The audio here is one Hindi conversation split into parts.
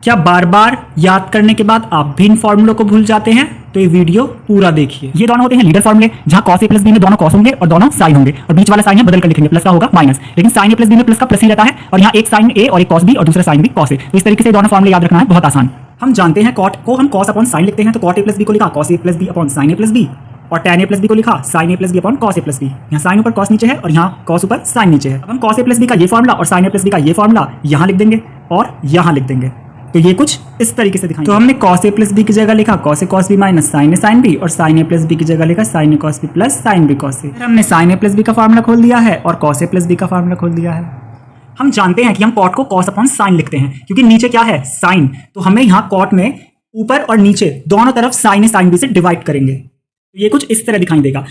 क्या बार बार याद करने के बाद आप भी इन फॉर्मूलों को भूल जाते हैं? तो ये वीडियो पूरा देखिए। ये दोनों होते हैं लीडर फॉर्मूले, जहां cos a प्लस बी में दोनों cos होंगे और दोनों साइन होंगे, और बीच वाला साइन है बदल कर लिखेंगे, प्लस का होगा माइनस, लेकिन साइन a प्लस बी में प्लस का प्लस ही रहता है, और यहाँ एक साइन a और एक cos b और दूसरा साइन b cos a। तो इस तरीके से दोनों फॉर्मूले याद रखना है, बहुत आसान। हम जानते हैं cot को हम cos अपॉन साइन लिखते हैं, तो cot a प्लस बी को लिखा cos a plus B upon sine a plus B, और tan a प्लस बी को लिखा sin a plus B upon cos a plus B. यहाँ साइन ऊपर cos नीचे है और यहाँ cos ऊपर साइन नीचे है। अब हम cos a प्लस बी का ये फॉर्मूला और sin a प्लस बी का ये फॉर्मूला यहाँ लिख देंगे और यहाँ लिख देंगे, तो ये कुछ इस तरीके से दिखाएंगे। तो हमने cos a प्लस बी की जगह लिखा cos a cos b minus sin a sin b, और sin a प्लस बी की जगह लिखा sin a cos b plus sin b cos a। फिर हमने sin a प्लस b का फार्मूला खोल दिया है और cos a प्लस b का फार्मूला खोल दिया है। हम जानते हैं कि हम cot को cos अपॉन साइन लिखते हैं, क्योंकि नीचे क्या है साइन, तो हमें यहाँ cot में ऊपर और नीचे दोनों तरफ sin a sin b से डिवाइड करेंगे, तो ये कुछ इस तरह दिखाई देगा।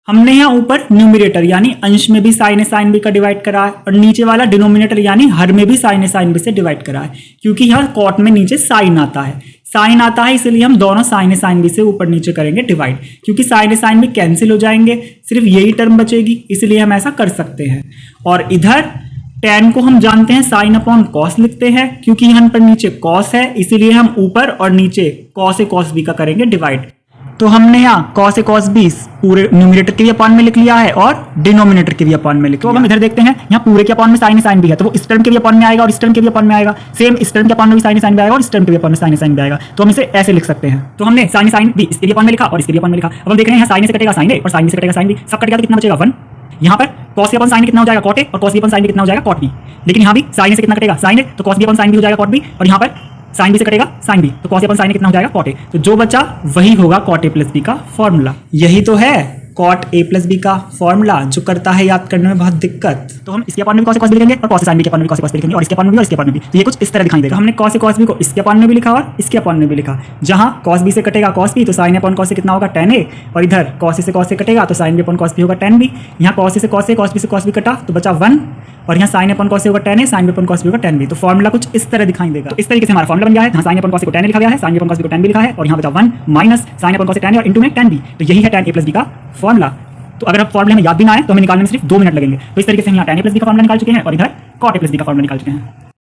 हमने यहाँ ऊपर न्यूमरेटर यानी अंश में भी sin a sin b का डिवाइड करा है, और नीचे वाला डिनोमिनेटर यानी हर में भी sin a sin b से डिवाइड करा है, क्योंकि यहाँ कॉट में नीचे साइन आता है, साइन आता है, इसलिए हम दोनों sin a sin b से ऊपर नीचे करेंगे डिवाइड, क्योंकि sin a sin b cancel हो जाएंगे, सिर्फ यही टर्म बचेगी, इसलिए हम ऐसा कर सकते हैं। और इधर tan को हम जानते हैं sin अपॉन cos लिखते हैं, क्योंकि यहाँ पर नीचे cos है, इसीलिए हम ऊपर और नीचे cos a cos b का करेंगे डिवाइड। तो हमने यहाँ cos a cos b पूरे न्यूमरेटर के भी अपॉन में लिख लिया है और डिनोमिनेटर के भी अपॉन में लिख लिया। तो अब हम इधर देखते हैं, यहाँ पूरे के अपॉन में sin a sin b है, तो वो इस टर्म के भी अपॉन में आएगा और इस टर्म के भी अपॉन में आएगा, सेम इस टर्म के अपॉन में भी sin a sin b आएगा और इस टर्म के भी अपॉन में sin a sin b आएगा, तो हम इसे ऐसे लिख सकते हैं। तो हमने sin a sin b इसके भी अपॉन में लिखा और इसके भी अपॉन में लिखा। अब हम देख रहे हैं यहाँ sin a से कटेगा sin a और sin b से कटेगा sin b, सब कट गया तो कितना बचेगा 1। यहाँ पर cos a upon sin a कितना हो जाएगा cot a, और cos b upon sin b कितना हो जाएगा cot b, लेकिन यहाँ भी sin a से कितना कटेगा sin a, तो cos b upon sin b हो जाएगा cot b, और यहाँ पर sin b से कटेगा sin b, तो cos a upon sin a कितना हो जाएगा cot a, तो जो बचा वही होगा cot a प्लस b का फॉर्मूला। यही तो है cot a प्लस b का फॉर्मूला, जो करता है याद करने में बहुत दिक्कत। तो हम इसके अपॉन में भी cos a cos b लिखेंगे और cos a sin b के अपॉन में भी cos a cos b लिखेंगे, और इसके अपॉन में भी और इसके अपॉन में भी, तो ये कुछ इस तरह दिखाई देगा। हमने cos a cos b को इसके अपॉन में भी लिखा और इसके अपॉन में भी लिखा, जहां cos b से कटेगा cos b तो sin a upon cos a कितना होगा tan a, और इधर cos a से cos a कटेगा तो sin b upon cos b होगा tan b। यहाँ cos a से cos a cos b से cos b कटा तो बचा 1, और यहाँ sin अपॉन cos a होगा tan a, sin b upon cos b होगा tan b। तो फॉर्मूला कुछ इस तरह दिखाई देगा। तो इस तरीके से हमारा फॉर्मूला बन गया है, जहाँ sin अपॉन cos a को tan a लिखा गया है, sin b upon cos b को tan b लिखा है, और यहाँ बचा 1 minus sin upon cos a tan a और इंटू में tan b, तो यही है tan a प्लस b का फॉर्मूला। तो अगर अब फॉर्मूले में याद भी ना आए तो हमें निकालने में सिर्फ 2 मिनट लगेंगे। तो इस तरीके से हम यहाँ tan a प्लस b का फॉर्मूला निकाल चुके हैं और इधर cot a प्लस b का फॉर्मूला निकाल चुके हैं।